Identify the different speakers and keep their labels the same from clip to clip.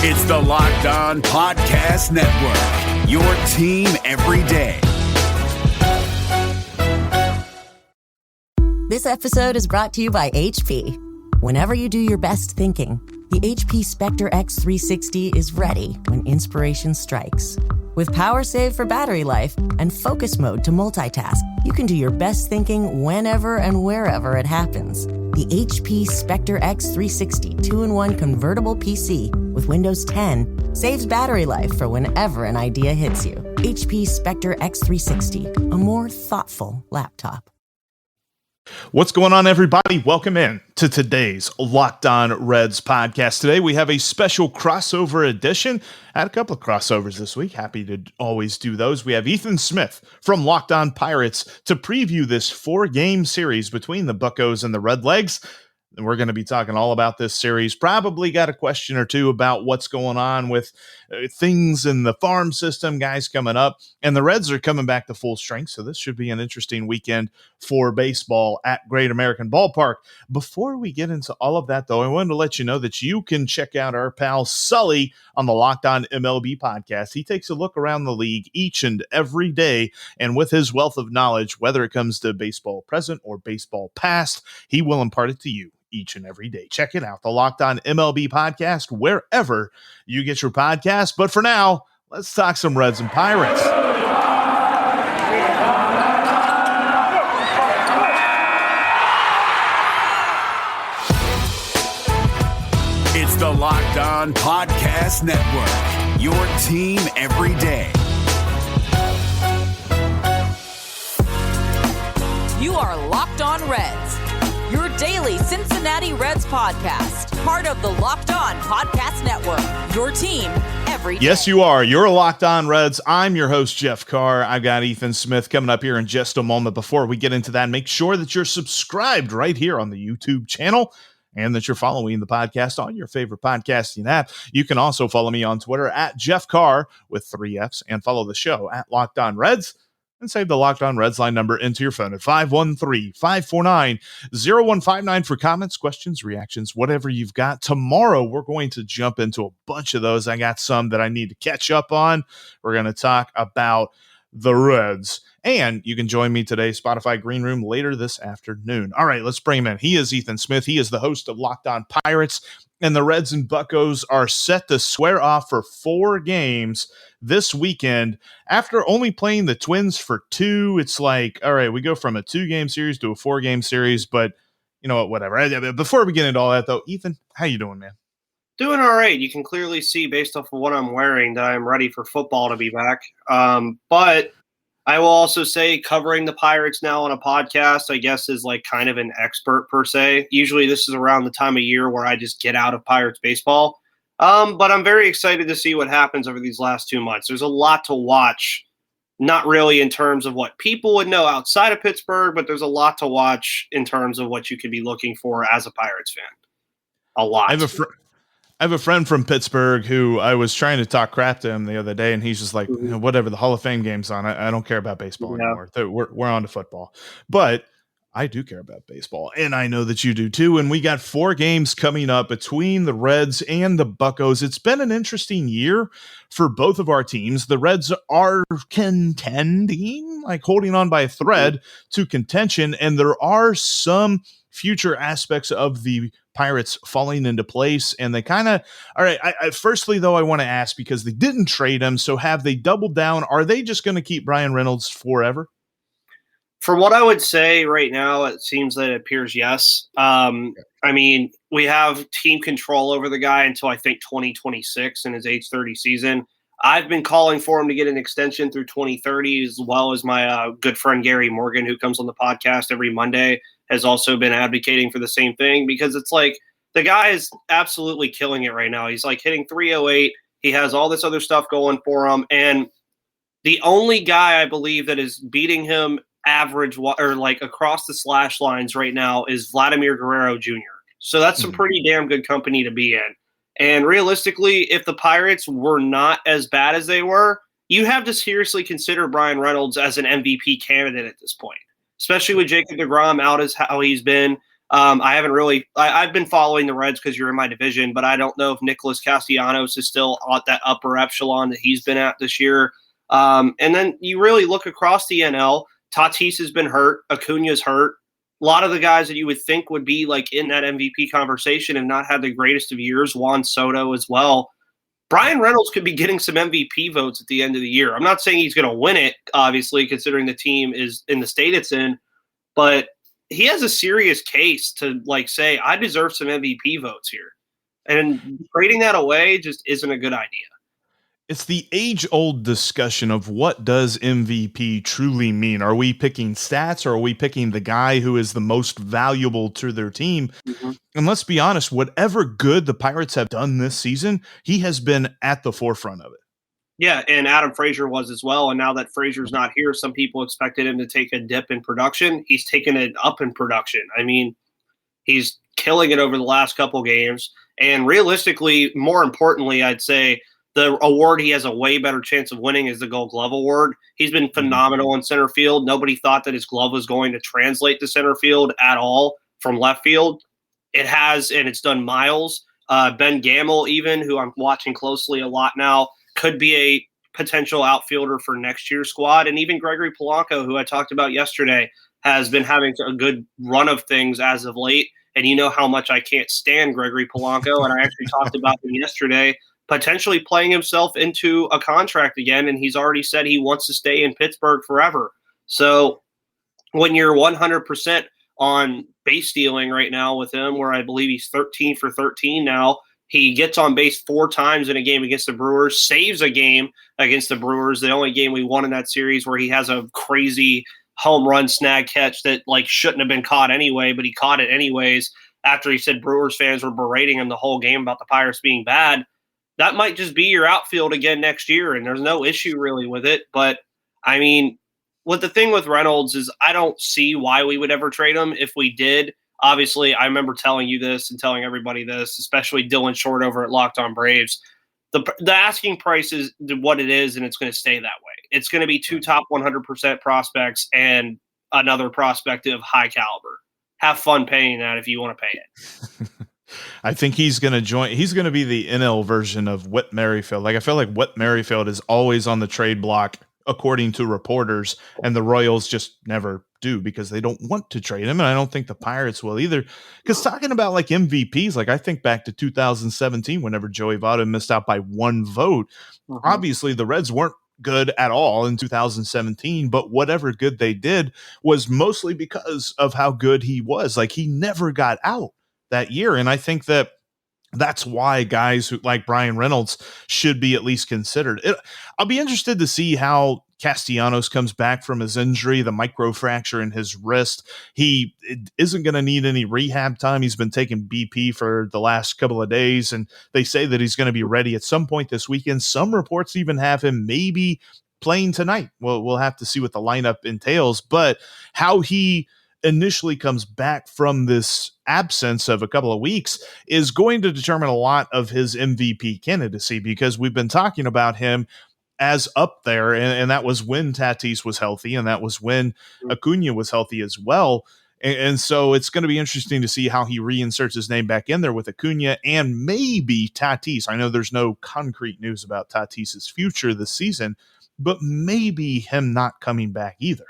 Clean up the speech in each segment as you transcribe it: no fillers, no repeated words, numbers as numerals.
Speaker 1: It's the Locked On Podcast Network, your team every day.
Speaker 2: This episode is brought to you by HP. Whenever you do your best thinking, the HP Spectre X360 is ready when inspiration strikes. With power save for battery life and focus mode to multitask, you can do your best thinking whenever and wherever it happens. The HP Spectre X360 2-in-1 convertible PC with Windows 10 saves battery life for whenever an idea hits you. HP Spectre X360, a more thoughtful laptop.
Speaker 3: What's going on, everybody? Welcome in to today's Locked On Reds podcast. Today we have a special crossover edition. I had a couple of crossovers this week. Happy to always do those. We have Ethan Smith from Locked On Pirates to preview this 4-game series between the Buccos and the Redlegs. And we're going to be talking all about this series. Probably got a question or two about what's going on with things in the farm system, guys coming up. And the Reds are coming back to full strength, so this should be an interesting weekend for baseball at Great American Ballpark. Before we get into all of that, though, I wanted to let you know that you can check out our pal Sully on the Locked On MLB podcast. He takes a look around the league each and every day, and with his wealth of knowledge, whether it comes to baseball present or baseball past, he will impart it to you each and every day. Check it out, the Locked On MLB podcast, wherever you get your podcast. But for now, let's talk some Reds and Pirates.
Speaker 1: It's the Locked On Podcast Network, your team every day.
Speaker 4: You are Locked On Reds, your daily Cincinnati Reds podcast, part of the Locked On Podcast Network, your team every day.
Speaker 3: Yes, you are. You're Locked On Reds. I'm your host, Jeff Carr. I've got Ethan Smith coming up here in just a moment. Before we get into that, make sure that you're subscribed right here on the YouTube channel and that you're following the podcast on your favorite podcasting app. You can also follow me on Twitter at Jeff Carr with 3 Fs and follow the show at Locked On Reds. And save the Locked On Reds line number into your phone at 513-549-0159 for comments, questions, reactions, whatever you've got. Tomorrow, we're going to jump into a bunch of those. I got some that I need to catch up on. We're going to talk about the Reds. And you can join me today, Spotify Green Room, later this afternoon. All right, let's bring him in. He is Ethan Smith. He is the host of Locked On Pirates. And the Reds and Buccos are set to square off for 4 games this weekend. After only playing the Twins for 2, it's like, all right, we go from a 2-game series to a 4-game series, but you know what, whatever. Before we get into all that, though, Ethan, how you doing, man?
Speaker 5: Doing all right. You can clearly see based off of what I'm wearing that I'm ready for football to be back. But I will also say covering the Pirates now on a podcast, I guess, is like kind of an expert per se. Usually this is around the time of year where I just get out of Pirates baseball. But I'm very excited to see what happens over these last 2 months. There's a lot to watch, not really in terms of what people would know outside of Pittsburgh, but there's a lot to watch in terms of what you could be looking for as a Pirates fan. A lot.
Speaker 3: I have a friend from Pittsburgh who I was trying to talk crap to him the other day, and he's just like, whatever, the Hall of Fame game's on. I don't care about baseball anymore. We're on to football. But I do care about baseball, and I know that you do too. And we got 4 games coming up between the Reds and the Buccos. It's been an interesting year for both of our teams. The Reds are contending, like holding on by a thread to contention, and there are some future aspects of the Pirates falling into place, and they kind of, all right, firstly, though, I want to ask, because they didn't trade him, so have they doubled down? Are they just going to keep Bryan Reynolds forever?
Speaker 5: For what I would say right now, it seems that it appears yes. I mean, we have team control over the guy until I think 2026 in his age 30 season. I've been calling for him to get an extension through 2030, as well as my good friend Gary Morgan, who comes on the podcast every Monday, has also been advocating for the same thing, because it's like the guy is absolutely killing it right now. He's like hitting 308. He has all this other stuff going for him. And the only guy I believe that is beating him average or like across the slash lines right now is Vladimir Guerrero Jr. So that's some pretty damn good company to be in. And realistically, if the Pirates were not as bad as they were, you have to seriously consider Bryan Reynolds as an MVP candidate at this point, especially with Jacob deGrom out as how he's been. I haven't really – I've been following the Reds because you're in my division, but I don't know if Nicholas Castellanos is still at that upper echelon that he's been at this year. And then you really look across the NL. Tatis has been hurt. Acuna's hurt. A lot of the guys that you would think would be like in that MVP conversation have not had the greatest of years. Juan Soto as well. Brian Reynolds could be getting some MVP votes at the end of the year. I'm not saying he's going to win it, obviously, considering the team is in the state it's in, but he has a serious case to like say, I deserve some MVP votes here. And trading that away just isn't a good idea.
Speaker 3: It's the age-old discussion of what does MVP truly mean? Are we picking stats, or are we picking the guy who is the most valuable to their team? Mm-hmm. And let's be honest, whatever good the Pirates have done this season, he has been at the forefront of it.
Speaker 5: Yeah, and Adam Frazier was as well. And now that Frazier's not here, some people expected him to take a dip in production. He's taken it up in production. I mean, he's killing it over the last couple games. And realistically, more importantly, I'd say the award he has a way better chance of winning is the Gold Glove Award. He's been phenomenal in center field. Nobody thought that his glove was going to translate to center field at all from left field. It has, and it's done miles. Ben Gamel, even, who I'm watching closely a lot now, could be a potential outfielder for next year's squad. And even Gregory Polanco, who I talked about yesterday, has been having a good run of things as of late. And you know how much I can't stand Gregory Polanco. And I actually talked about him yesterday, potentially playing himself into a contract again, and he's already said he wants to stay in Pittsburgh forever. So when you're 100% on base stealing right now with him, where I believe he's 13 for 13 now, he gets on base 4 times in a game against the Brewers, saves a game against the Brewers, the only game we won in that series, where he has a crazy home run snag catch that like shouldn't have been caught anyway, but he caught it anyways after he said Brewers fans were berating him the whole game about the Pirates being bad. That might just be your outfield again next year, and there's no issue really with it. But, I mean, what the thing with Reynolds is I don't see why we would ever trade him if we did. Obviously, I remember telling you this and telling everybody this, especially Dylan Short over at Locked On Braves. The asking price is what it is, and it's going to stay that way. It's going to be 2 top 100% prospects and another prospect of high caliber. Have fun paying that if you want to pay it.
Speaker 3: I think he's going to join. He's going to be the NL version of Whit Merrifield. Like, I feel like Whit Merrifield is always on the trade block, according to reporters, and the Royals just never do because they don't want to trade him. And I don't think the Pirates will either. Because talking about like MVPs, like I think back to 2017, whenever Joey Votto missed out by 1 vote. Obviously, the Reds weren't good at all in 2017, but whatever good they did was mostly because of how good he was. Like, he never got out that year. And I think that that's why guys who like Brian Reynolds should be at least considered. I'll be interested to see how Castellanos comes back from his injury, the microfracture in his wrist. He isn't going to need any rehab time. He's been taking BP for the last couple of days, and they say that he's going to be ready at some point this weekend. Some reports even have him maybe playing tonight. Well, we'll have to see what the lineup entails, but how he initially comes back from this absence of a couple of weeks is going to determine a lot of his MVP candidacy, because we've been talking about him as up there, and that was when Tatis was healthy, and that was when Acuna was healthy as well. And so it's going to be interesting to see how he reinserts his name back in there with Acuna and maybe Tatis. I know there's no concrete news about Tatis's future this season, but maybe him not coming back either.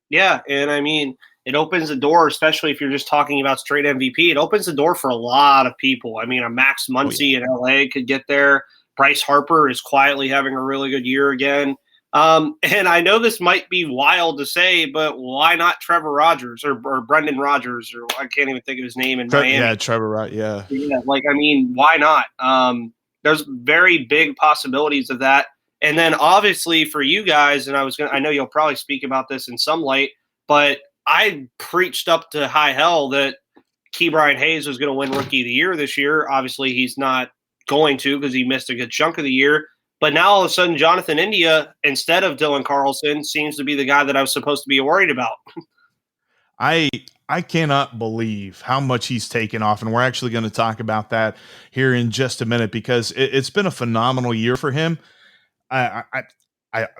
Speaker 5: Yeah, and I mean, it opens the door, especially if you're just talking about straight MVP. It opens the door for a lot of people. I mean, a Max Muncy in LA could get there. Bryce Harper is quietly having a really good year again. And I know this might be wild to say, but why not Trevor Rogers or Brendan Rodgers, or I can't even think of his name in Miami.
Speaker 3: Yeah, Trevor Rogers.
Speaker 5: Yeah, like, I mean, why not? There's very big possibilities of that. And then obviously for you guys, and I know you'll probably speak about this in some light, but I preached up to high hell that Ke'Bryan Hayes was going to win Rookie of the Year this year. Obviously, he's not going to because he missed a good chunk of the year. But now all of a sudden, Jonathan India, instead of Dylan Carlson, seems to be the guy that I was supposed to be worried about.
Speaker 3: I cannot believe how much he's taken off, and we're actually going to talk about that here in just a minute, because it's been a phenomenal year for him. I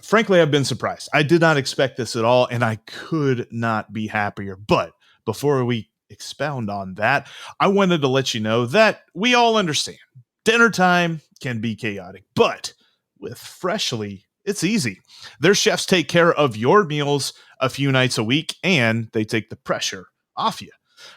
Speaker 3: frankly, I've been surprised. I did not expect this at all, and I could not be happier. But before we expound on that, I wanted to let you know that we all understand dinner time can be chaotic, but with Freshly, it's easy. Their chefs take care of your meals a few nights a week, and they take the pressure off you.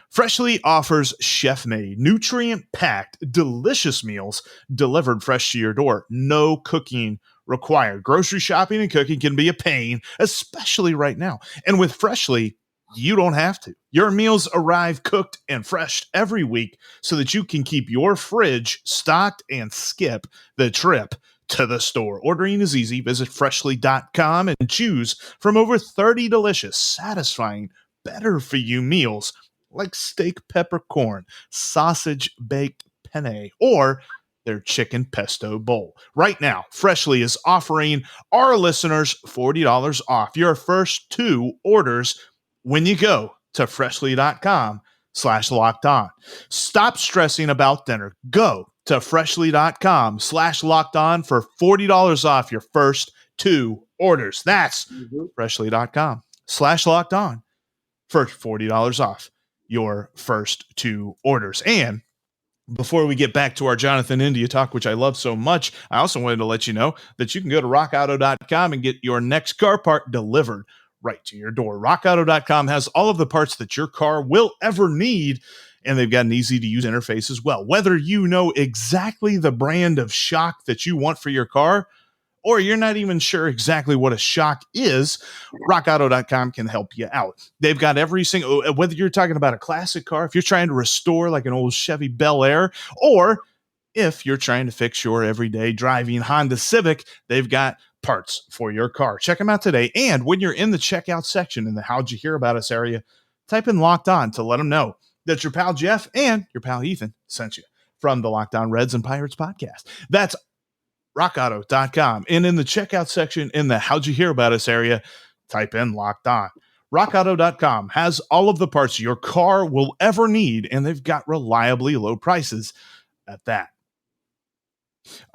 Speaker 3: Freshly offers chef-made, nutrient-packed, delicious meals delivered fresh to your door. No cooking required. Grocery shopping and cooking can be a pain, especially right now. And with Freshly, you don't have to. Your meals arrive cooked and fresh every week so that you can keep your fridge stocked and skip the trip to the store. Ordering is easy. Visit freshly.com and choose from over 30 delicious, satisfying, better for you meals like steak peppercorn, sausage baked penne, or their chicken pesto bowl. Right now, Freshly is offering our listeners $40 off your first 2 orders when you go to freshly.com/locked on. Stop stressing about dinner. Go to freshly.com/locked on for $40 off your first 2 orders. That's freshly.com/locked on for $40 off your first 2 orders. And before we get back to our Jonathan India talk, which I love so much, I also wanted to let you know that you can go to rockauto.com and get your next car part delivered right to your door. rockauto.com has all of the parts that your car will ever need, and they've got an easy-to-use interface as well. Whether you know exactly the brand of shock that you want for your car, or you're not even sure exactly what a shock is, rockauto.com can help you out. They've got every single, whether you're talking about a classic car, if you're trying to restore like an old Chevy Bel Air, or if you're trying to fix your everyday driving Honda Civic, they've got parts for your car. Check them out today. And when you're in the checkout section in the How'd You Hear About Us area, type in Locked On to let them know that your pal Jeff and your pal Ethan sent you from the Locked On Reds and Pirates podcast. That's rockauto.com. And in the checkout section in the How'd You Hear About Us area, type in Locked On. rockauto.com has all of the parts your car will ever need, and they've got reliably low prices at that.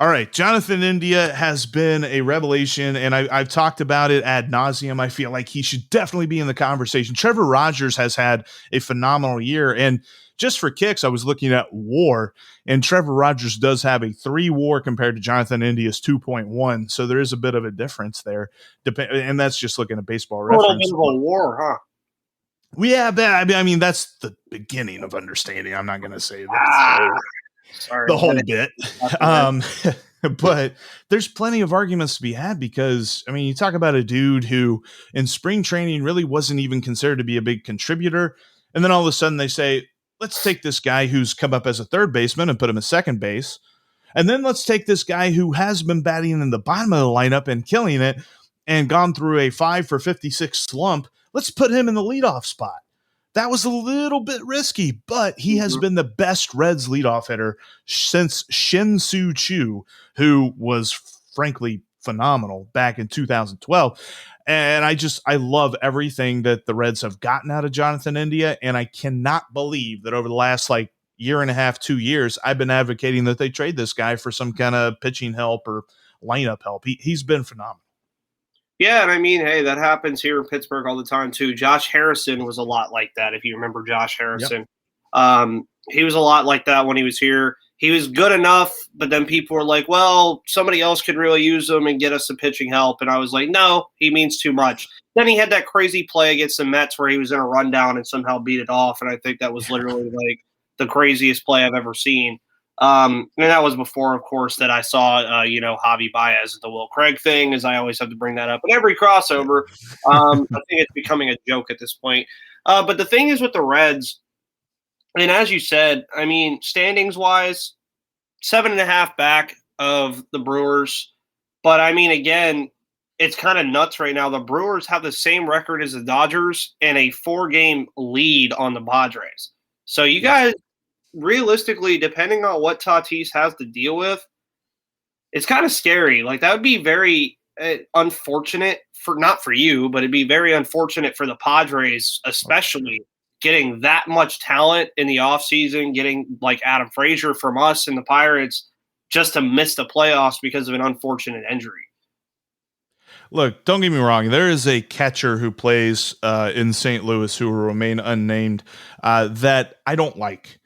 Speaker 3: All right, Jonathan India has been a revelation, and I've talked about it ad nauseum. I feel like he should definitely be in the conversation. Trevor Rogers has had a phenomenal year, and just for kicks, I was looking at WAR, and Trevor Rogers does have a 3 WAR compared to Jonathan India's 2.1, so there is a bit of a difference there, and that's just looking at Baseball Reference.
Speaker 5: A little bit of a war, huh?
Speaker 3: Yeah, I mean, that's the beginning of understanding. I'm not going to say that. The whole bit. But there's plenty of arguments to be had because, I mean, you talk about a dude who in spring training really wasn't even considered to be a big contributor. And then all of a sudden they say, let's take this guy who's come up as a third baseman and put him at second base. And then let's take this guy who has been batting in the bottom of the lineup and killing it and gone through a 5 for 56 slump. Let's put him in the leadoff spot. That was a little bit risky, but he has been the best Reds leadoff hitter since Shin-Soo Choo, who was frankly phenomenal back in 2012. And I love everything that the Reds have gotten out of Jonathan India. And I cannot believe that over the last year and a half, 2 years, I've been advocating that they trade this guy for some kind of pitching help or lineup help. He's been phenomenal.
Speaker 5: Yeah, and I mean, hey, that happens here in Pittsburgh all the time, too. Josh Harrison was a lot like that, if you remember Josh Harrison. Yep. He was a lot like that when he was here. He was good enough, but then people were like, well, somebody else could really use him and get us some pitching help. And I was like, no, he means too much. Then he had that crazy play against the Mets where he was in a rundown and somehow beat it off, and I think that was literally the craziest play I've ever seen. And that was before, of course, that I saw, Javi Baez at the Will Craig thing, as I always have to bring that up in every crossover. I think it's becoming a joke at this point. But the thing is with the Reds, and as you said, I mean, standings-wise, 7.5 back of the Brewers. But, I mean, again, it's kind of nuts right now. The Brewers have the same record as the Dodgers and a 4-game lead on the Padres. So you guys – realistically, depending on what Tatis has to deal with, it's kind of scary. That would be very unfortunate not for you, but it'd be very unfortunate for the Padres, especially getting that much talent in the offseason, getting Adam Frazier from us and the Pirates just to miss the playoffs because of an unfortunate injury.
Speaker 3: Look, don't get me wrong. There is a catcher who plays in St. Louis who will remain unnamed that I don't like,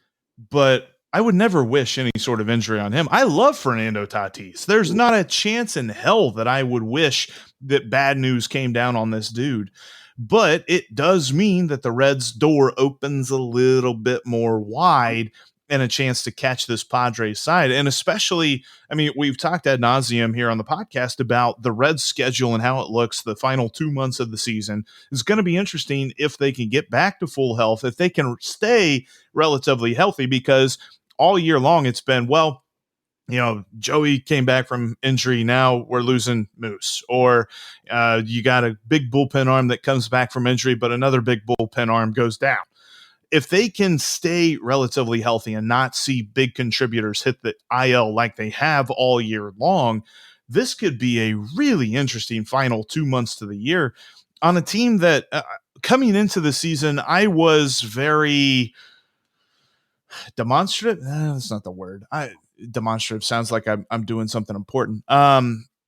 Speaker 3: but I would never wish any sort of injury on him. I love Fernando Tatis. There's not a chance in hell that I would wish that bad news came down on this dude. But it does mean that the Reds' door opens a little bit more wide and a chance to catch this Padres side. And especially, I mean, we've talked ad nauseum here on the podcast about the Reds schedule and how it looks the final 2 months of the season. It's going to be interesting if they can get back to full health, if they can stay relatively healthy, because all year long it's been, well, you know, Joey came back from injury. Now we're losing Moose. Or you got a big bullpen arm that comes back from injury, but another big bullpen arm goes down. If they can stay relatively healthy and not see big contributors hit the IL like they have all year long, this could be a really interesting final 2 months to the year on a team that coming into the season, I was very demonstrative. That's not the word. Demonstrative sounds like I'm doing something important.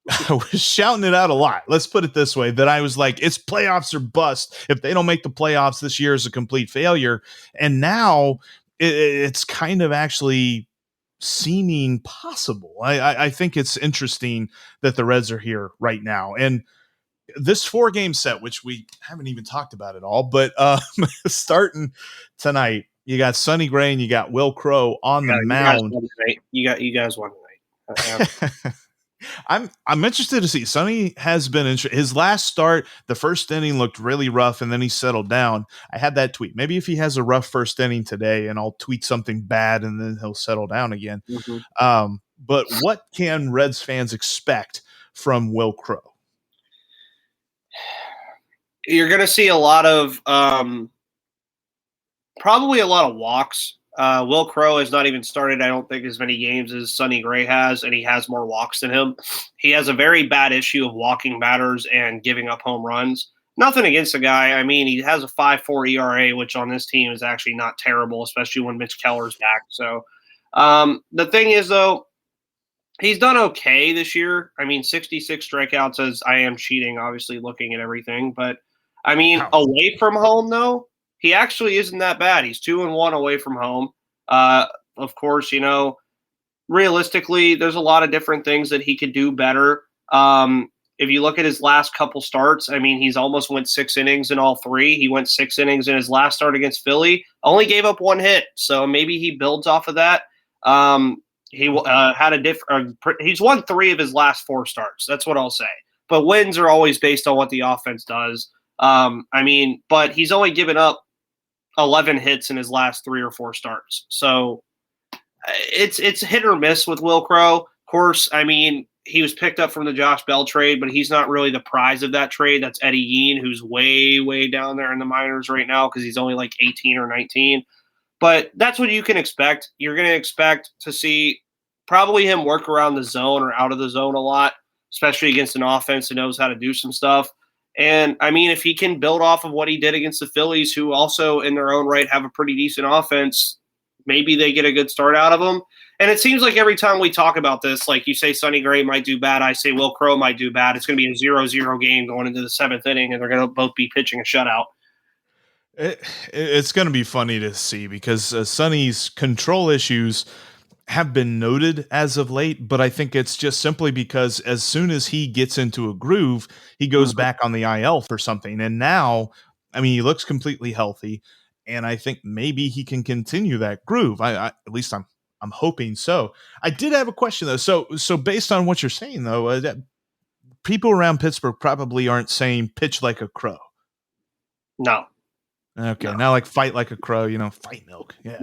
Speaker 3: I was shouting it out a lot. Let's put it this way, that I was like, it's playoffs or bust. If they don't make the playoffs, this year is a complete failure. And now it's kind of actually seeming possible. I think it's interesting that the Reds are here right now. And this 4-game set, which we haven't even talked about at all, but starting tonight, you got Sonny Gray and you got Will Crowe on the mound.
Speaker 5: You guys won tonight.
Speaker 3: I'm interested to see. Sonny has been his last start. The first inning looked really rough, and then he settled down. I had that tweet. Maybe if he has a rough first inning today, and I'll tweet something bad, and then he'll settle down again. Mm-hmm. But what can Reds fans expect from Will Crowe?
Speaker 5: You're going to see a lot of probably a lot of walks. Will Crowe has not even started, I don't think, as many games as Sonny Gray has, and he has more walks than him. He has a very bad issue of walking batters and giving up home runs. Nothing against the guy. I mean, he has a 5.4 ERA, which on this team is actually not terrible, especially when Mitch Keller's back. So the thing is, though, he's done okay this year. I mean, 66 strikeouts as I am cheating, obviously, looking at everything. But, I mean, away from home, though, he actually isn't that bad. He's 2-1 away from home. Of course, you know, realistically, there's a lot of different things that he could do better. If you look at his last couple starts, I mean, he's almost went 6 innings in all 3. He went 6 innings in his last start against Philly. Only gave up 1 hit, so maybe he builds off of that. He had a different. He's won 3 of his last 4 starts. That's what I'll say. But wins are always based on what the offense does. I mean, but he's only given up 11 hits in his last 3 or 4 starts. So it's hit or miss with Will Crowe. Of course, I mean, he was picked up from the Josh Bell trade, but he's not really the prize of that trade. That's Eddie Yean, who's way, way down there in the minors right now because he's only like 18 or 19. But that's what you can expect. You're going to expect to see probably him work around the zone or out of the zone a lot, especially against an offense that knows how to do some stuff. And, I mean, if he can build off of what he did against the Phillies, who also in their own right have a pretty decent offense, maybe they get a good start out of him. And it seems like every time we talk about this, like you say Sonny Gray might do bad, I say Will Crowe might do bad. It's going to be a 0-0 game going into the 7th inning, and they're going to both be pitching a shutout.
Speaker 3: It's going to be funny to see because Sonny's control issues have been noted as of late, but I think it's just simply because as soon as he gets into a groove, he goes back on the IL for something. And now, I mean, he looks completely healthy, and I think maybe he can continue that groove. At least I'm hoping so. I did have a question though. So based on what you're saying though, that people around Pittsburgh probably aren't saying pitch like a crow.
Speaker 5: No.
Speaker 3: Okay, now like fight like a crow, you know, fight milk. Yeah.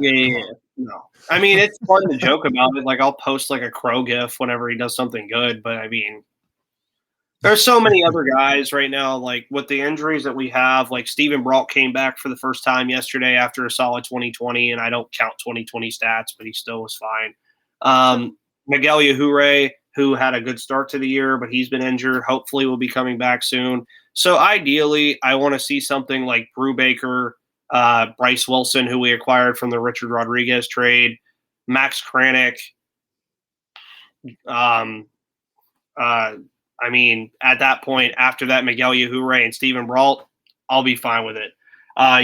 Speaker 5: No. I mean, it's fun to joke about it. Like, I'll post like a crow gif whenever he does something good. But I mean, there's so many other guys right now, like with the injuries that we have. Like Steven Brault came back for the first time yesterday after a solid 2020, and I don't count 2020 stats, but he still was fine. Miguel Yajure, who had a good start to the year, but he's been injured. Hopefully will be coming back soon. So ideally, I want to see something like Brubaker, Bryce Wilson, who we acquired from the Richard Rodriguez trade, Max Kranick. I I mean, at that point, after that Miguel Yajure and Steven Brault, I'll be fine with it.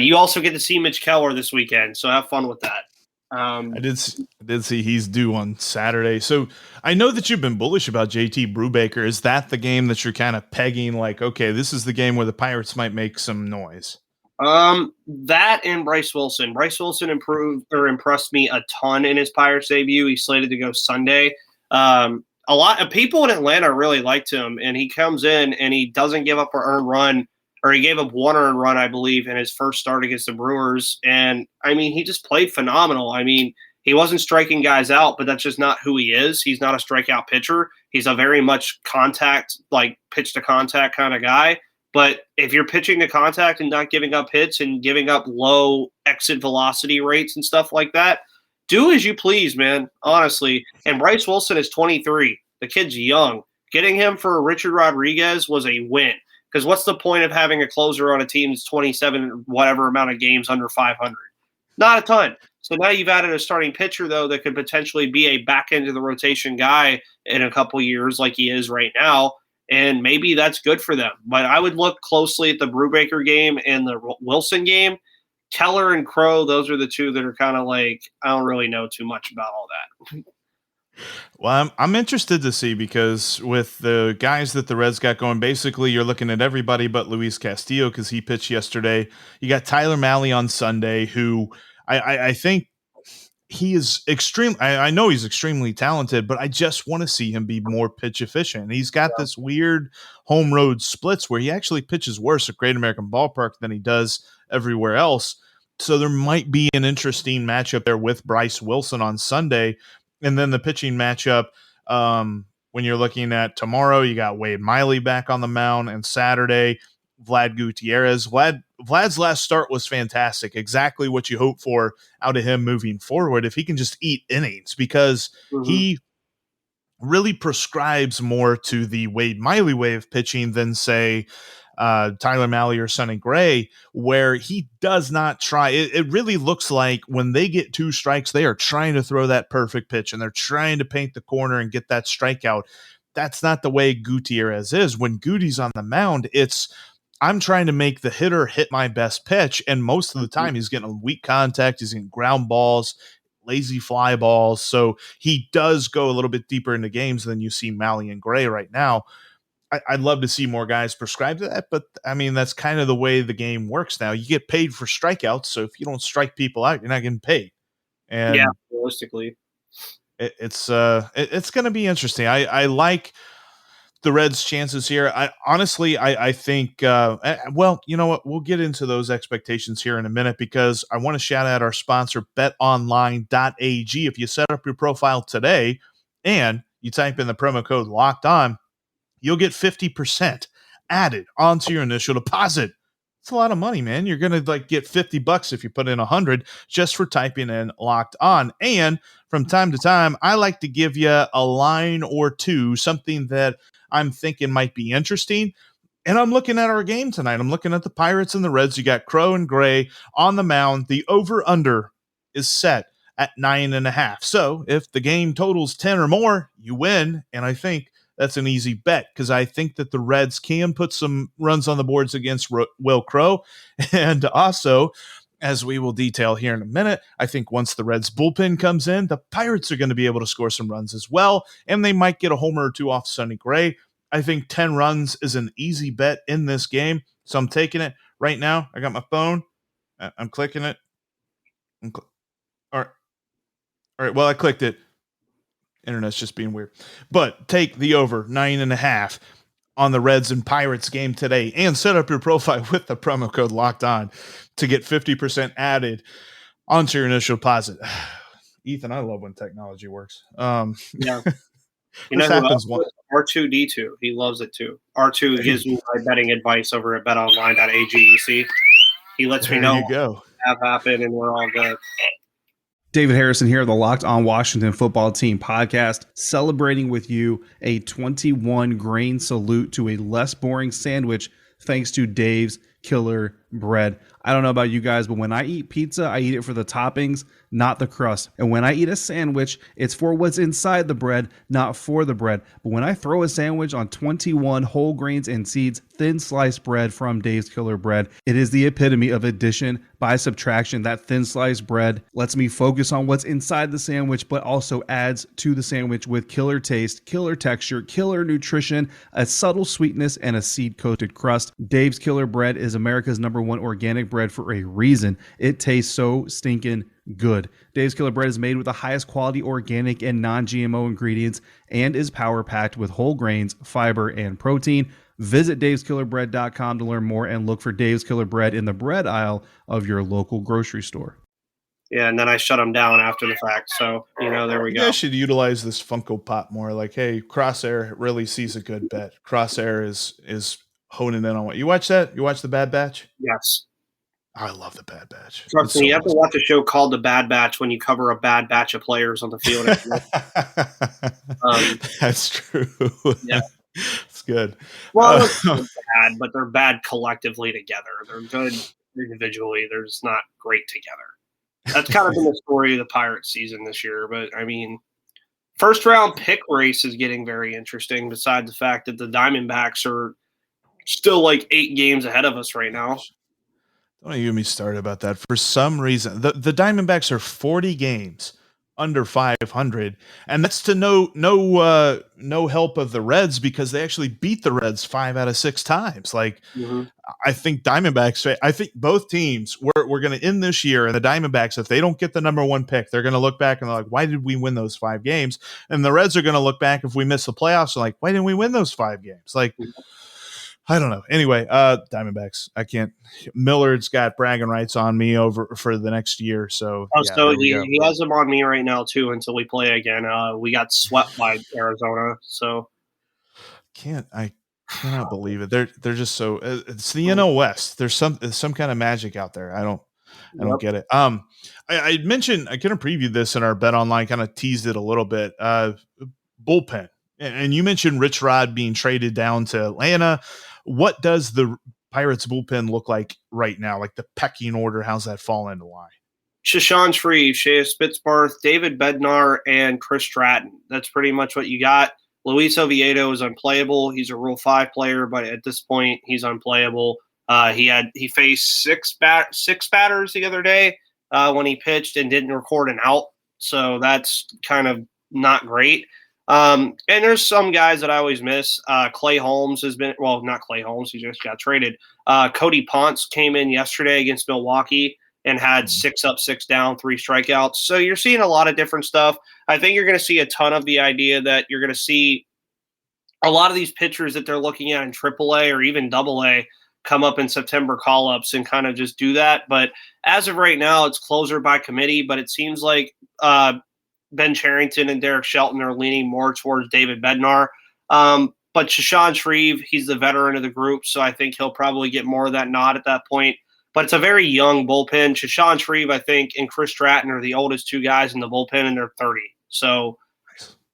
Speaker 5: You also get to see Mitch Keller this weekend, so have fun with that.
Speaker 3: I did see he's due on Saturday. So I know that you've been bullish about JT Brubaker. Is that the game that you're kind of pegging like, okay, this is the game where the Pirates might make some noise?
Speaker 5: That and Bryce Wilson. Bryce Wilson impressed me a ton in his Pirates debut. He's slated to go Sunday. A lot of people in Atlanta really liked him, and he comes in and he doesn't give up an earned run, or he gave up one earned run, I believe, in his first start against the Brewers. And I mean, he just played phenomenal. I mean, he wasn't striking guys out, but that's just not who he is. He's not a strikeout pitcher. He's a very much contact, like pitch to contact kind of guy. But if you're pitching to contact and not giving up hits and giving up low exit velocity rates and stuff like that, do as you please, man, honestly. And Bryce Wilson is 23. The kid's young. Getting him for Richard Rodriguez was a win. Because what's the point of having a closer on a team that's 27 whatever amount of games under 500? Not a ton. So now you've added a starting pitcher, though, that could potentially be a back end of the rotation guy in a couple years like he is right now. And maybe that's good for them. But I would look closely at the Brubaker game and the Wilson game. Keller and Crow, those are the two that are kind of like, I don't really know too much about all that.
Speaker 3: Well, I'm interested to see, because with the guys that the Reds got going, basically you're looking at everybody but Luis Castillo because he pitched yesterday. You got Tyler Mahle on Sunday, who I think he is extreme. I know he's extremely talented, but I just want to see him be more pitch efficient. He's got this weird home road splits where he actually pitches worse at Great American Ballpark than he does everywhere else. So there might be an interesting matchup there with Bryce Wilson on Sunday. And then the pitching matchup, when you're looking at tomorrow, you got Wade Miley back on the mound, and Saturday, Vlad Gutierrez. Vlad's last start was fantastic. Exactly what you hope for out of him moving forward, if he can just eat innings, because he really prescribes more to the Wade Miley way of pitching than, say, Tyler Mahle or Sonny Gray, where he does not try. It really looks like when they get two strikes, they are trying to throw that perfect pitch and they're trying to paint the corner and get that strikeout. That's not the way Gutierrez is. When Goody's on the mound, it's, I'm trying to make the hitter hit my best pitch, and most of the time he's getting weak contact, he's getting ground balls, lazy fly balls. So he does go a little bit deeper into games than you see Mahle and Gray right now. I'd love to see more guys prescribe to that, but I mean, that's kind of the way the game works now. You get paid for strikeouts, so if you don't strike people out, you're not getting paid. And
Speaker 5: yeah, realistically,
Speaker 3: it's going to be interesting. I like the Reds' chances here. I think, well, you know what? We'll get into those expectations here in a minute, because I want to shout out our sponsor, betonline.ag. If you set up your profile today and you type in the promo code Locked On, you'll get 50% added onto your initial deposit. It's a lot of money, man. You're going to get $50 if you put in 100 just for typing in Locked On. And from time to time, I like to give you a line or two, something that I'm thinking might be interesting. And I'm looking at our game tonight. I'm looking at the Pirates and the Reds. You got Crow and Gray on the mound. The over-under is set at 9.5. So if the game totals 10 or more, you win. And I think that's an easy bet, because I think that the Reds can put some runs on the boards against Will Crow. And also, as we will detail here in a minute, I think once the Reds bullpen comes in, the Pirates are going to be able to score some runs as well, and they might get a homer or two off Sonny Gray. I think 10 runs is an easy bet in this game, so I'm taking it right now. I got my phone. I'm clicking it. All right, well, I clicked it. Internet's just being weird. But take the over 9.5 on the Reds and Pirates game today, and set up your profile with the promo code Locked On to get 50% added onto your initial deposit. Ethan, I love when technology works.
Speaker 5: Yeah. You know who else? R2D2. He loves it too. R2 gives me my betting advice over at betonline.ag. You see, he lets me know what have happened, and we're all good.
Speaker 6: David Harrison here, the Locked On Washington Football Team podcast, celebrating with you a 21 grain salute to a less boring sandwich thanks to Dave's Killer Bread. I don't know about you guys, but when I eat pizza, I eat it for the toppings, not the crust. And when I eat a sandwich, it's for what's inside the bread, not for the bread. But when I throw a sandwich on 21 whole grains and seeds, thin sliced bread from Dave's Killer Bread, it is the epitome of addition by subtraction. That thin sliced bread lets me focus on what's inside the sandwich, but also adds to the sandwich with killer taste, killer texture, killer nutrition, a subtle sweetness, and a seed-coated crust. Dave's Killer Bread is America's #1 organic bread for a reason. It tastes so stinking good. Dave's Killer Bread is made with the highest quality organic and non-GMO ingredients and is power-packed with whole grains, fiber, and protein. Visit daveskillerbread.com to learn more and look for Dave's Killer Bread in the bread aisle of your local grocery store.
Speaker 5: Yeah, and then I shut them down after the fact. So, there we go.
Speaker 3: You guys should utilize this Funko Pop more. Like, hey, Crosshair really sees a good bet. Crosshair is honing in on what you watch. That you watch The Bad Batch?
Speaker 5: Yes.
Speaker 3: I love The Bad Batch.
Speaker 5: Trust me, you have to watch a show called The Bad Batch when you cover a bad batch of players on the field.
Speaker 3: That's true.
Speaker 5: Yeah.
Speaker 3: It's good.
Speaker 5: Well, they're bad, but they're bad collectively together. They're good individually. They're just not great together. That's kind of been the story of the Pirates season this year. But, first round pick race is getting very interesting, besides the fact that the Diamondbacks are still like 8 games ahead of us right now.
Speaker 3: Don't even get me started about that. For some reason, the Diamondbacks are 40 games under 500, and that's to no help of the Reds, because they actually beat the Reds 5 out of 6 times. Like, I think Diamondbacks, I think both teams, we're going to end this year, and the Diamondbacks, if they don't get the #1 pick, they're going to look back and they're like, why did we win those 5 games? And the Reds are going to look back if we miss the playoffs and like, why didn't we win those 5 games? Like, I don't know. Anyway, Diamondbacks. I can't. Millard's got bragging rights on me over for the next year. So,
Speaker 5: so he has them on me right now too until we play again. We got swept by Arizona, so
Speaker 3: I cannot believe it. They're just so. It's the NL West. There's some kind of magic out there. I don't get it. I mentioned, I kind of previewed this in our Bet Online, kind of teased it a little bit. Bullpen, and you mentioned Rich Rod being traded down to Atlanta. What does the Pirates bullpen look like right now? Like the pecking order, how's that fall into line?
Speaker 5: Shashawn Shreve, Shea Spitzbarth, David Bednar, and Chris Stratton. That's pretty much what you got. Luis Oviedo is unplayable. He's a Rule 5 player, but at this point, he's unplayable. He faced six batters the other day when he pitched and didn't record an out. So that's kind of not great. And there's some guys that I always miss. Clay Holmes has been – well, not Clay Holmes. He just got traded. Cody Ponce came in yesterday against Milwaukee and had 6 up, 6 down, 3 strikeouts. So you're seeing a lot of different stuff. I think you're going to see a ton of the idea that you're going to see a lot of these pitchers that they're looking at in AAA or even AA come up in September call-ups and kind of just do that. As of right now, it's closer by committee, but it seems like Ben Cherington and Derek Shelton are leaning more towards David Bednar. But Shashawn Shreve, he's the veteran of the group, so I think he'll probably get more of that nod at that point. But it's a very young bullpen. Shashawn Shreve, I think, and Chris Stratton are the oldest 2 guys in the bullpen, and they're 30. So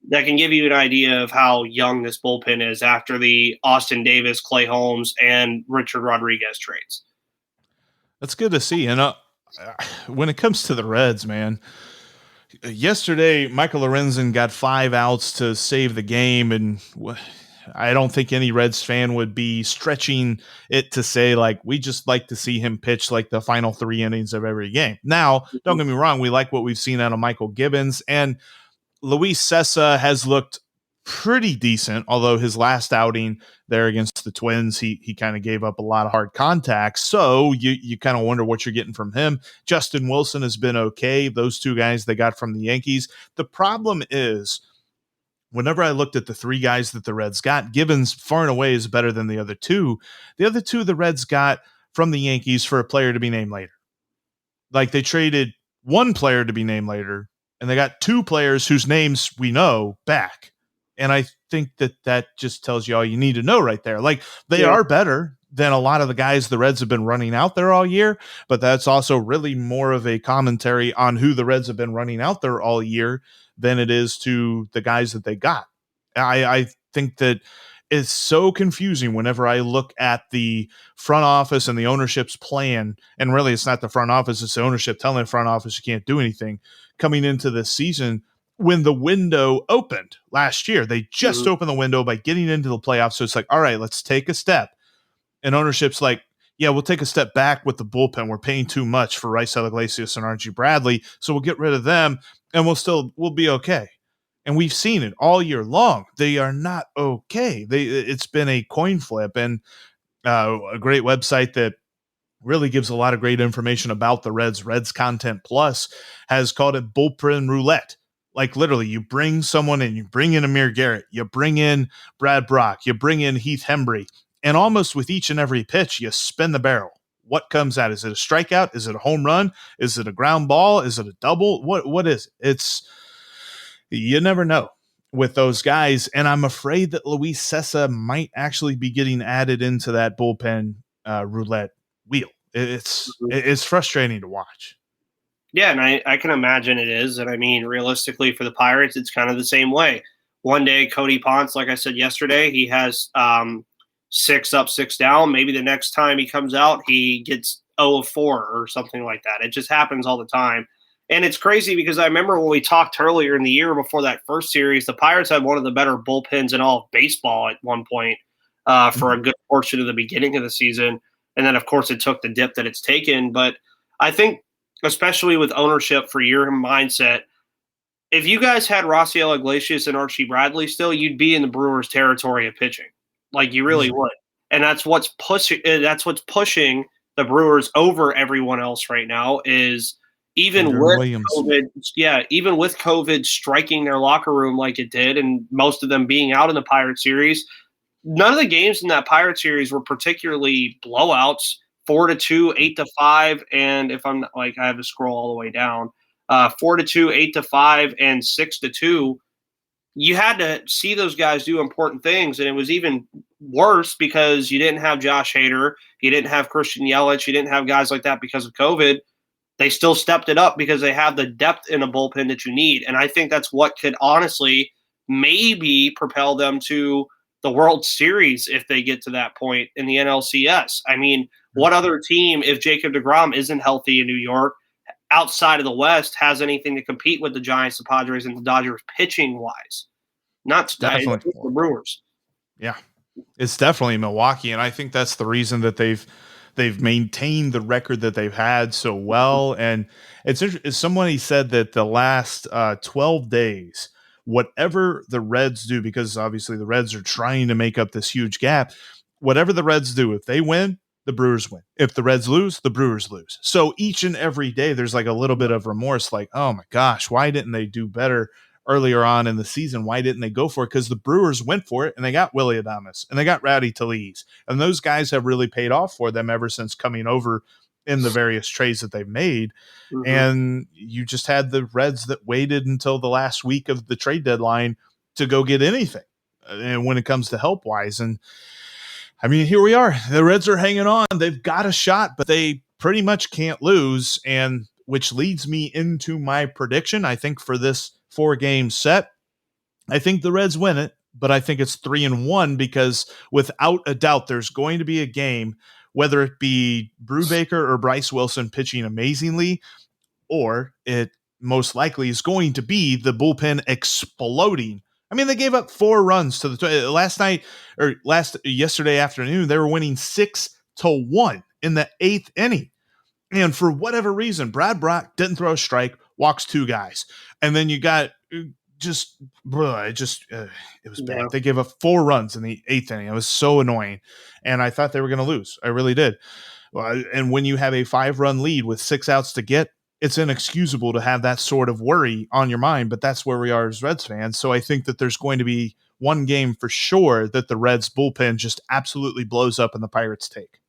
Speaker 5: that can give you an idea of how young this bullpen is after the Austin Davis, Clay Holmes, and Richard Rodriguez trades.
Speaker 3: That's good to see. And when it comes to the Reds, man, yesterday Michael Lorenzen got 5 outs to save the game, and I don't think any Reds fan would be stretching it to say, like, we just like to see him pitch like the final 3 innings of every game. Now, don't get me wrong, we like what we've seen out of Michael Gibbons, and Luis Sessa has looked pretty decent, although his last outing there against the Twins, he kind of gave up a lot of hard contact. So you kind of wonder what you're getting from him. Justin Wilson has been okay. Those 2 guys they got from the Yankees. The problem is, whenever I looked at the 3 guys that the Reds got, Gibbons far and away is better than the other 2. The other 2 the Reds got from the Yankees for a player to be named later. Like, they traded 1 player to be named later, and they got 2 players whose names we know back. And I think that just tells you all you need to know right there. Like, they are better than a lot of the guys the Reds have been running out there all year, but that's also really more of a commentary on who the Reds have been running out there all year than it is to the guys that they got. I think that It's so confusing whenever I look at the front office and the ownership's plan. And really, it's not the front office, it's the ownership telling the front office you can't do anything coming into this season. When the window opened last year, they just opened the window by getting into the playoffs. So it's like, all right, let's take a step. And ownership's like, yeah, we'll take a step back with the bullpen. We're paying too much for Raisel Iglesias and Archie Bradley, so we'll get rid of them, and we'll be okay. And we've seen it all year long. They are not okay. It's been a coin flip, and a great website that really gives a lot of great information about the Reds Content Plus, has called it bullpen roulette. Like literally, you bring someone in, you bring in Amir Garrett, you bring in Brad Brock, you bring in Heath Hembry, and almost with each and every pitch, you spin the barrel. What comes out? Is it a strikeout? Is it a home run? Is it a ground ball? Is it a double? What is it? You never know with those guys. And I'm afraid that Luis Cessa might actually be getting added into that bullpen roulette wheel. It's frustrating to watch.
Speaker 5: Yeah, and I can imagine it is. And I mean, realistically for the Pirates, it's kind of the same way. One day, Cody Ponce, like I said yesterday, he has 6 up, 6 down. Maybe the next time he comes out, he gets 0 of 4 or something like that. It just happens all the time. And it's crazy because I remember when we talked earlier in the year before that first series, the Pirates had one of the better bullpens in all of baseball at one point for a good portion of the beginning of the season. And then, of course, it took the dip that it's taken. But I think, especially with ownership for your mindset, if you guys had Raisel Iglesias and Archie Bradley still, you'd be in the Brewers' territory of pitching. Like you really would. And that's what's pushing the Brewers over everyone else right now is even with COVID striking their locker room like it did and most of them being out in the Pirate series, none of the games in that Pirate series were particularly blowouts. 4-2, 8-5, and if I'm like I have to scroll all the way down, 4-2, 8-5, and 6-2. You had to see those guys do important things, and it was even worse because you didn't have Josh Hader, you didn't have Christian Yelich, you didn't have guys like that because of COVID. They still stepped it up because they have the depth in a bullpen that you need, and I think that's what could honestly maybe propel them to the World Series if they get to that point in the NLCS. I mean, what other team, if Jacob deGrom isn't healthy in New York, outside of the West, has anything to compete with the Giants, the Padres, and the Dodgers pitching-wise? Not definitely the Brewers.
Speaker 3: Yeah, it's definitely Milwaukee, and I think that's the reason that they've maintained the record that they've had so well. And it's somebody said that the last 12 days, whatever the Reds do, because obviously the Reds are trying to make up this huge gap, whatever the Reds do, if they win, the Brewers win. If the Reds lose, the Brewers lose. So each and every day there's like a little bit of remorse, like, oh my gosh, why didn't they do better earlier on in the season? Why didn't they go for it? Because the Brewers went for it, and they got Willie Adames, and they got Rowdy Tellez, and those guys have really paid off for them ever since coming over in the various trades that they've made. And you just had the Reds that waited until the last week of the trade deadline to go get anything, and when it comes to help-wise. And I mean, here we are. The Reds are hanging on. They've got a shot, but they pretty much can't lose, and which leads me into my prediction. I think for this 4-game set, I think the Reds win it, but I think it's 3-1 because without a doubt, there's going to be a game, whether it be Brubaker or Bryce Wilson pitching amazingly, or it most likely is going to be the bullpen exploding. I mean, they gave up 4 runs to the yesterday afternoon. They were winning 6-1 in the 8th inning. And for whatever reason, Brad Brock didn't throw a strike, walks 2 guys. And then you got it was bad.
Speaker 5: Yeah.
Speaker 3: They gave up 4 runs in the 8th inning. It was so annoying. And I thought they were going to lose. I really did. And when you have a 5-run lead with 6 outs to get, it's inexcusable to have that sort of worry on your mind, but that's where we are as Reds fans. So I think that there's going to be one game for sure that the Reds bullpen just absolutely blows up and the Pirates take.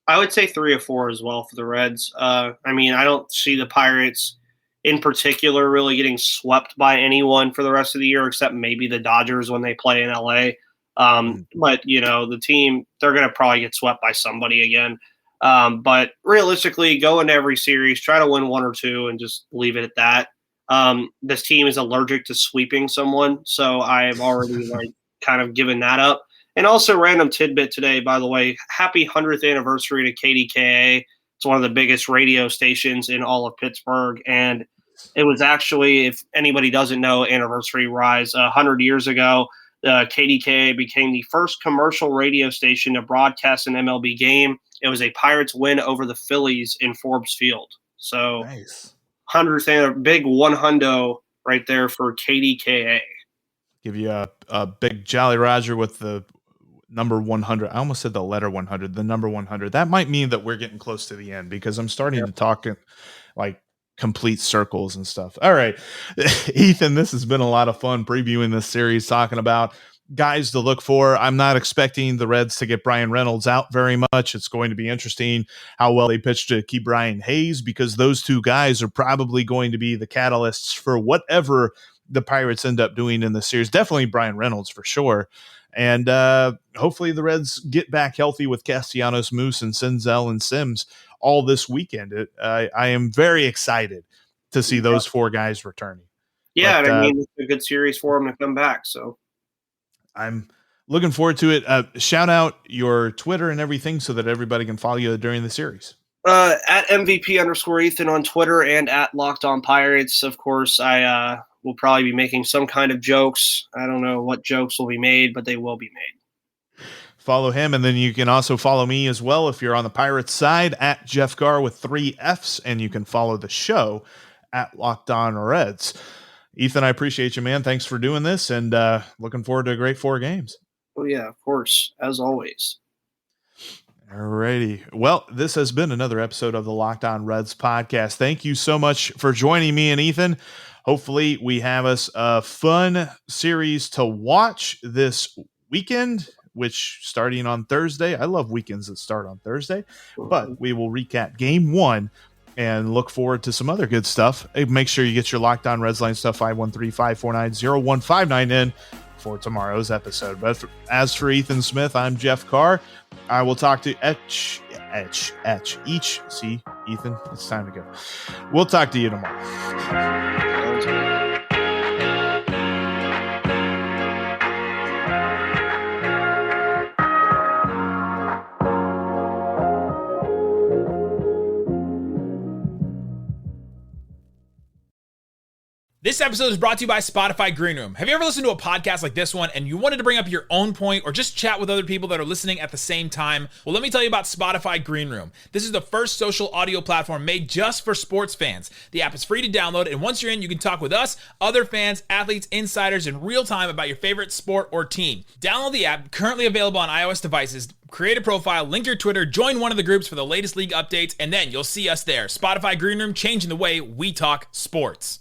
Speaker 5: I would say 3 or 4 as well for the Reds. I mean, I don't see the Pirates in particular really getting swept by anyone for the rest of the year, except maybe the Dodgers when they play in LA. But, you know, the team, they're going to probably get swept by somebody again. But realistically, go into every series, try to win 1 or 2 and just leave it at that. This team is allergic to sweeping someone. So I've already kind of given that up. And also, random tidbit today, by the way, happy 100th anniversary to KDKA. It's one of the biggest radio stations in all of Pittsburgh. And it was actually, if anybody doesn't know, Anniversary Rise, 100 years ago, KDKA became the first commercial radio station to broadcast an MLB game. It was a Pirates win over the Phillies in Forbes Field. So
Speaker 3: Nice.
Speaker 5: 100th, big 100 right there for KDKA.
Speaker 3: Give you a big Jolly Roger with the number 100. I almost said the letter 100, the number 100. That might mean that we're getting close to the end because I'm starting to talk in like complete circles and stuff. All right, Ethan, this has been a lot of fun previewing this series, talking about guys to look for. I'm not expecting the Reds to get Brian Reynolds out very much. It's going to be interesting how well they pitch to keep Brian Hayes, because those two guys are probably going to be the catalysts for whatever the Pirates end up doing in the series. Definitely Brian Reynolds for sure. And hopefully the Reds get back healthy with Castellanos, Moose, and Senzel and Sims all this weekend. I am very excited to see those four guys returning.
Speaker 5: Yeah,
Speaker 3: But,
Speaker 5: I mean, it's a good series for them to come back. So
Speaker 3: I'm looking forward to it. Shout out your Twitter and everything so that everybody can follow you during the series.
Speaker 5: At MVP_Ethan on Twitter and at Locked On Pirates. Of course, I will probably be making some kind of jokes. I don't know what jokes will be made, but they will be made.
Speaker 3: Follow him, and then you can also follow me as well if you're on the Pirates side at Jeff Garr with 3 Fs, and you can follow the show at Locked On Reds. Ethan, I appreciate you, man. Thanks for doing this, and looking forward to a great 4 games.
Speaker 5: Oh, yeah, of course, as always.
Speaker 3: Alrighty. Well, this has been another episode of the Locked On Reds podcast. Thank you so much for joining me and Ethan. Hopefully we have us a fun series to watch this weekend, which starting on Thursday. I love weekends that start on Thursday, but we will recap game 1 and look forward to some other good stuff. Hey, make sure you get your Locked On Reds line stuff 513-549-0159 in for tomorrow's episode. But as for Ethan Smith, I'm Jeff Carr. I will talk to each. See, Ethan, it's time to go. We'll talk to you tomorrow.
Speaker 7: This episode is brought to you by Spotify Green Room. Have you ever listened to a podcast like this one and you wanted to bring up your own point or just chat with other people that are listening at the same time? Well, let me tell you about Spotify Green Room. This is the first social audio platform made just for sports fans. The app is free to download, and once you're in, you can talk with us, other fans, athletes, insiders in real time about your favorite sport or team. Download the app, currently available on iOS devices. Create a profile, link your Twitter, join one of the groups for the latest league updates, and then you'll see us there. Spotify Green Room, changing the way we talk sports.